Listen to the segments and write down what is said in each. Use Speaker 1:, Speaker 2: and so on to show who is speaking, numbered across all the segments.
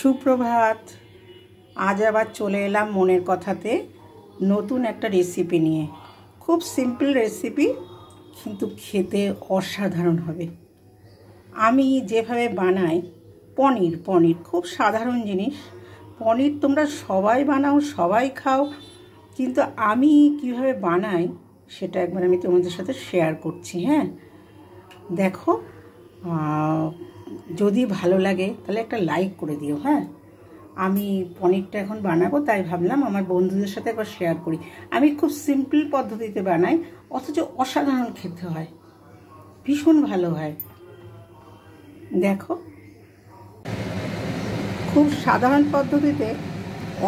Speaker 1: সুপ্রভাত। আজ আবার চলে এলাম মনের কথাতে নতুন একটা রেসিপি নিয়ে। খুব সিম্পল রেসিপি, কিন্তু খেতে অসাধারণ হবে। আমি যেভাবে বানাই পনির খুব সাধারণ জিনিস। পনির তোমরা সবাই বানাও, সবাই খাও, কিন্তু আমি কিভাবে বানাই সেটা একবার আমি তোমাদের সাথে শেয়ার করছি। হ্যাঁ, দেখো, যদি ভালো লাগে তাহলে একটা লাইক করে দিও। হ্যাঁ, আমি পনিরটা এখন বানাবো, তাই ভাবলাম আমার বন্ধুদের সাথে একবার শেয়ার করি। আমি খুব সিম্পল পদ্ধতিতে বানাই, অথচ অসাধারণ খেতে হয়, ভীষণ ভালো হয়। দেখো, খুব সাধারণ পদ্ধতিতে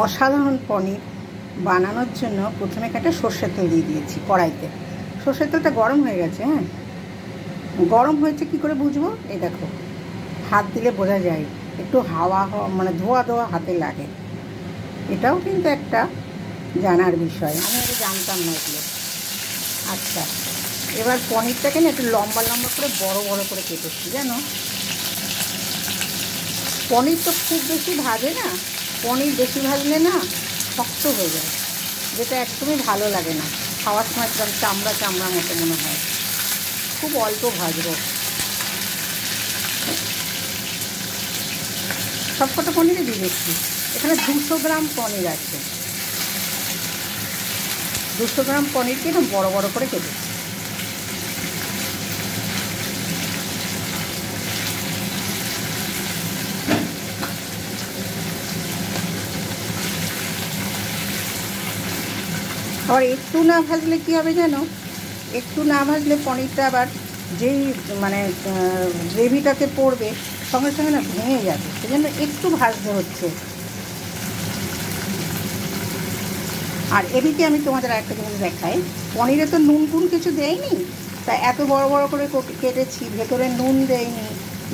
Speaker 1: অসাধারণ পনির বানানোর জন্য প্রথমে একটা সর্ষের তেল দিয়ে দিয়েছি কড়াইতে। সর্ষের তেলটা গরম হয়ে গেছে। হ্যাঁ, গরম হয়েছে কি করে বুঝবো? এই দেখো, হাত দিলে বোঝা যায়, একটু হাওয়া মানে ধোয়া হাতে লাগে। এটাও কিন্তু একটা জানার বিষয়, আমি আগে জানতাম না এগুলো। আচ্ছা, এবার পনিরটাকে না একটু লম্বা করে বড় করে কেটেছি। জানো, পনির তো খুব বেশি ভাজে না, পনির বেশি ভাজলে না শক্ত হয়ে যায়, যেটা একদমই ভালো লাগে না। খাওয়ার সময় একদম চামড়া মতো মনে হয়। খুব অল্প ভাজবো। সবকটা পনিরে দিয়ে দিচ্ছি। এখানে 200 গ্রাম পনির আছে। 200 গ্রাম পনিরকে না বড় করে কেটেছি। আবার একটু না ভাজলে কী হবে জানো? একটু না ভাজলে পনিরটা আবার যেই মানে গ্রেভিটাতে পড়বে সঙ্গে সঙ্গে না ভেঙে যাবে, সেজন্য একটু ভাজতে হচ্ছে। আর এদিকে আমি তোমাদের একটা জিনিস দেখাই, পনিরে তো নুন কিছু দেয়নি, তাই এত বড় করে কেটেছি, ভেতরে নুন দেয়নি।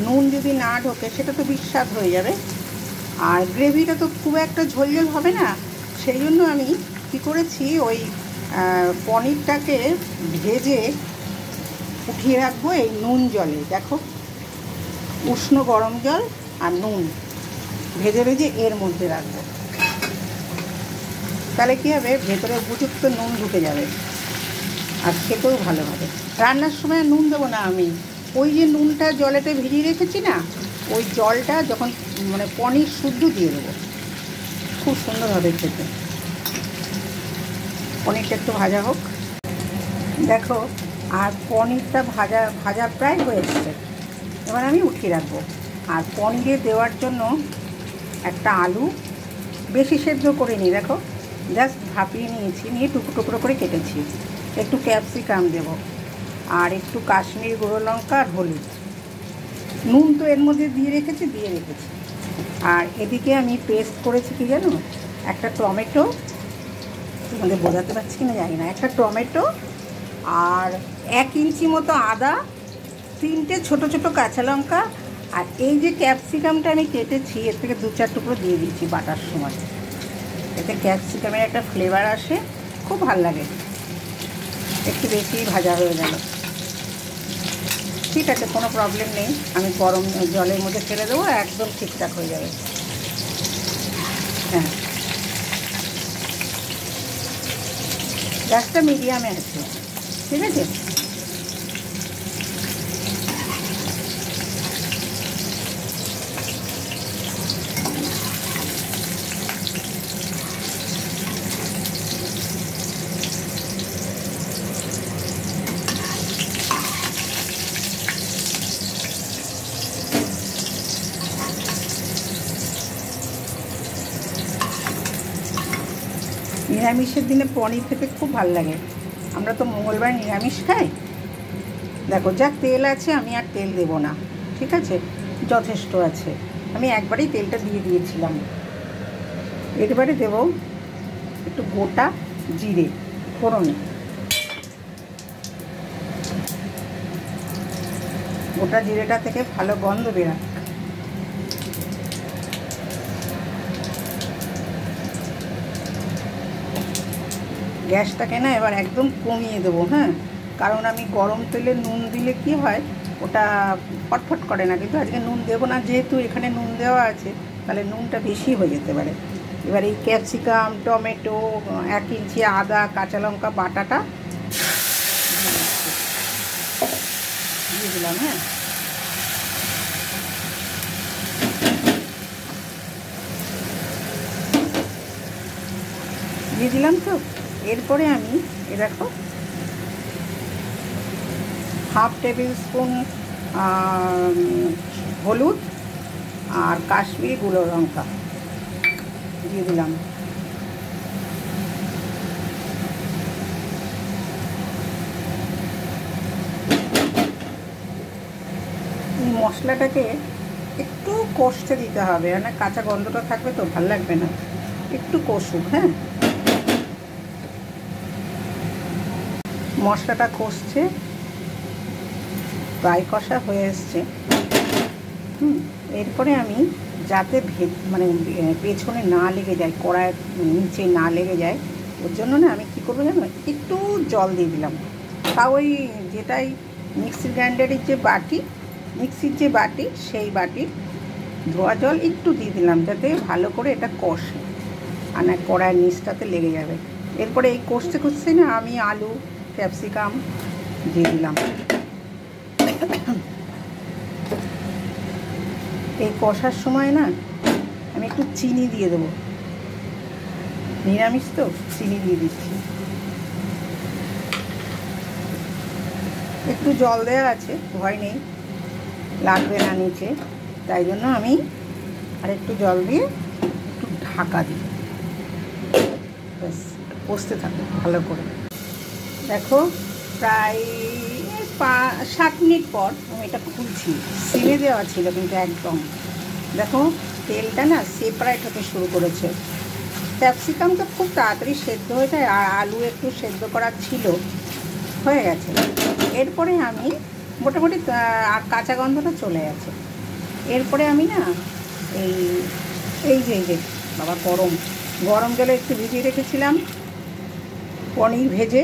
Speaker 1: নুন যদি না ঢোকে সেটা তো বিস্বাদ হয়ে যাবে, আর গ্রেভিটা তো খুব একটা ঝোল হবে না। সেই জন্য আমি কী করেছি, ওই পনিরটাকে ভেজে উঠিয়ে রাখবো এই নুন জলে। দেখো, উষ্ণ গরম জল আর নুন ভেজে এর মধ্যে রাখবো। তাহলে কী হবে, ভেতরে উপযুক্ত নুন ঢুকে যাবে আর খেতেও ভালো হবে। রান্নার সময় নুন দেবো না আমি, ওই যে নুনটা জলেতে ভিজিয়ে রেখেছি না, ওই জলটা যখন মানে পনির শুদ্ধ দিয়ে দেবো, খুব সুন্দর হবে খেতে। পনিরটা একটু ভাজা হোক। দেখো, আর পনিরটা ভাজা প্রায় হয়ে গেছে। এবার আমি উঠিয়ে রাখবো। আর পনিরে দেওয়ার জন্য একটা আলু বেশি সেদ্ধ করে নিই, দেখো জাস্ট ভাপিয়ে নিয়েছি, নিয়ে টুকরো করে কেটেছি। একটু ক্যাপসিকাম দেব, আর একটু কাশ্মীরি গুঁড়ো লঙ্কা আর হলুদ। নুন তো এর মধ্যে দিয়ে রেখেছি। আর এদিকে আমি পেস্ট করেছি কি জানো, একটা টমেটো, তোমাদের বোঝাতে পারছি কিনা জানি না, একটা টমেটো আর 1 ইঞ্চি মতো আদা, 3টে ছোট কাঁচা লঙ্কা, আর এই যে ক্যাপসিকামটা আমি কেটেছি এর থেকে 2-4 টুকরো দিয়ে দিয়েছি বাটার সময়। এতে ক্যাপসিকামের একটা ফ্লেভার আসে, খুব ভালো লাগে। একটু বেশি ভাজা হয়ে গেল, ঠিক আছে, কোনো প্রবলেম নেই। আমি গরম জলের মধ্যে ফেলে দেবো, একদম ঠিকঠাক হয়ে যাবে। হ্যাঁ, গ্যাসটা মিডিয়ামে আছে, ঠিক আছে। নিরামিষের দিনে পনির খেতে খুব ভালো লাগে। আমরা তো মঙ্গলবার নিরামিষ খাই। দেখো, যা তেল আছে আমি আর তেল দেব না, ঠিক আছে, যথেষ্ট আছে। আমি একবারেই তেলটা দিয়ে দিয়েছিলাম। এবারে দেব একটু গোটা জিরে ফোড়নে। গোটা জিরেটা থেকে ভালো গন্ধ বেরায়। গ্যাসটাকে না এবার একদম কমিয়ে দেবো। হ্যাঁ, কারণ আমি গরম তেলে নুন দিলে কি হয়, ওটা ফটফট করে না, কিন্তু আজকে নুন দেবো না, যেহেতু এখানে নুন দেওয়া আছে তাহলে নুনটা বেশি হয়ে যেতে পারে। এবার এই ক্যাপসিকাম, টমেটো, 1 ইঞ্চি আদা, কাঁচা লঙ্কা বাটাটা দিয়ে দিলাম। হ্যাঁ, দিয়ে দিলাম। তো এরপরে আমি দেখো হাফ টেবিল স্পুন হলুদ আর কাশ্মীরি গুঁড়ো লঙ্কা দিয়ে দিলাম। এই মশলাটাকে একটু কষতে দিতে হবে, মানে কাঁচা গন্ধটা থাকবে তো ভালো লাগবে না, একটু কষুক। হ্যাঁ, মশলাটা কষছে, প্রায় কষা হয়ে এসছে। এরপরে আমি যাতে মানে পেছনে না লেগে যায়, কড়াইয়ের নিচে না লেগে যায়, ওর জন্য না আমি কী করবো জানো, একটু জল দিয়ে দিলাম। তাও ওই যেটাই মিক্সির গ্রাইন্ডারের যে বাটি, মিক্সির যে বাটি, সেই বাটির ধোয়া জল একটু দিয়ে দিলাম, যাতে ভালো করে এটা কষে আর না কড়াইয়ের নিচটাতে লেগে যাবে। এরপরে এই কষতে কষতে না আমি আলু, ক্যাপসিকাম দিয়ে দিলাম। এই কষার সময় না আমি একটু চিনি দিয়ে দেবো, নিরামিষ তো চিনি দিয়ে দিচ্ছি। একটু জল দেওয়া আছে, ভয় নেই, লাগবে না নিচে, তাই জন্য আমি আর একটু জল দিয়ে একটু ঢাকা দিই, ব্যাস কষতে থাকো ভালো করে। দেখো প্রায় 7 মিনিট পর আমি এটা খুলছি, সিমে দেওয়া ছিল কিন্তু একদম। দেখো তেলটা না সেপারেট হতে শুরু করেছে। ক্যাপসিকাম তো খুব তাড়াতাড়ি সেদ্ধ হয়ে যায়, আর আলু একটু সেদ্ধ করার ছিল, হয়ে গেছে। এরপরে আমি মোটামুটি আর কাঁচা গন্ধটা চলে গেছে। এরপরে আমি না এই যে বাবা গরম জলে একটু ভিজিয়ে রেখেছিলাম পনির ভেজে,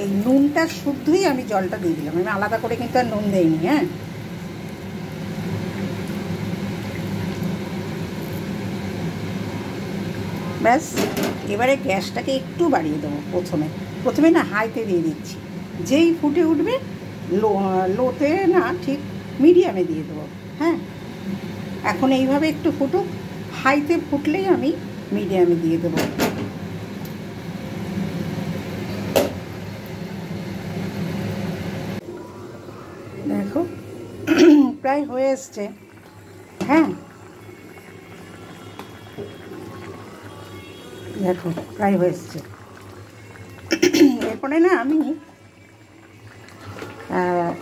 Speaker 1: এই নুনটা শুদ্ধই আমি জলটা দিয়ে দিলাম, আমি আলাদা করে কিন্তু আর নুন দেইনি। হ্যাঁ, ব্যাস এবারে গ্যাসটাকে একটু বাড়িয়ে দেবো। প্রথমে না হাইতে দিয়ে দিচ্ছি, যেই ফুটে উঠবে লোতে না, ঠিক মিডিয়ামে দিয়ে দেবো। হ্যাঁ, এখন এইভাবে একটু ফুটুক, হাইতে ফুটলেই আমি মিডিয়ামে দিয়ে দেবো। দেখো প্রায় হয়ে এসছে। হ্যাঁ, দেখো প্রায় হয়ে এসছে। এরপরে না আমি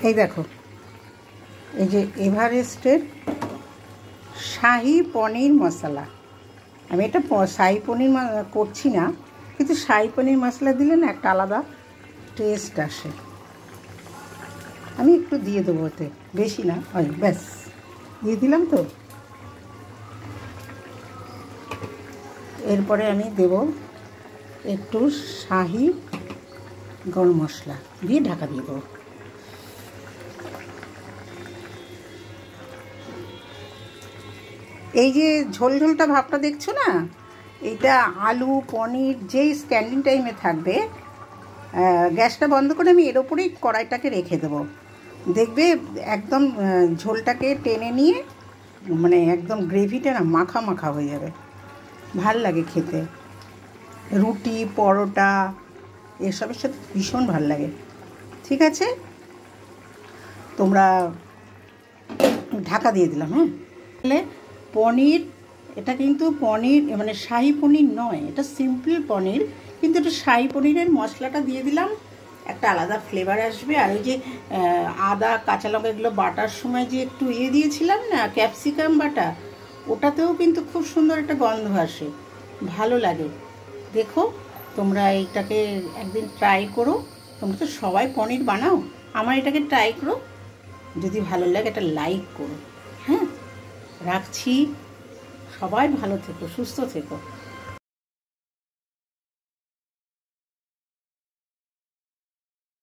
Speaker 1: এই দেখো, এই যে এভারেস্টের শাহি পনির মশলা, আমি এটা শাহি পনির করছি না, কিন্তু শাহি পনির মশলা দিলে না একটা আলাদা টেস্ট আসে। আমি একটু দিয়ে দেবো, ওতে বেশি না, ওই ব্যাস দিয়ে দিলাম। তো এরপরে আমি দেব একটু শাহি গরম মশলা দিয়ে ঢাকা দিয়ে দেবো। এই যে ঝোলঝোলটা ভাবটা দেখছো না, এইটা আলু পনির যেই স্ট্যান্ডিং টাইমে থাকবে, গ্যাসটা বন্ধ করে আমি এর ওপরেই কড়াইটাকে রেখে দেবো। দেখবে একদম ঝোলটাকে টেনে নিয়ে, মানে একদম গ্রেভিটা না মাখা মাখা হয়ে যাবে, ভাল লাগে খেতে। রুটি, পরোটা এসবের সাথে ভীষণ ভাল লাগে। ঠিক আছে, তোমরা ঢাকা দিয়ে দিলাম। হ্যাঁ, তাহলে পনির, এটা কিন্তু পনির মানে শাহি পনির নয়, এটা সিম্পল পনির, কিন্তু এটা শাহি পনিরের মশলাটা দিয়ে দিলাম, একটা আলাদা ফ্লেভার আসবে। আর ওই যে আদা, কাঁচা লঙ্কা এগুলো বাটার সময় যে একটু দিয়েছিলাম না, ক্যাপসিকাম বাটা, ওটাতেও কিন্তু খুব সুন্দর একটা গন্ধ আসে, ভালো লাগে। দেখো তোমরা এইটাকে একদিন ট্রাই করো। তোমরা তো সবাই পনির বানাও, আমার এটাকে ট্রাই করো, যদি ভালো লাগে একটা লাইক করো। হ্যাঁ, রাখছি, সবাই ভালো থেকো, সুস্থ থেকো।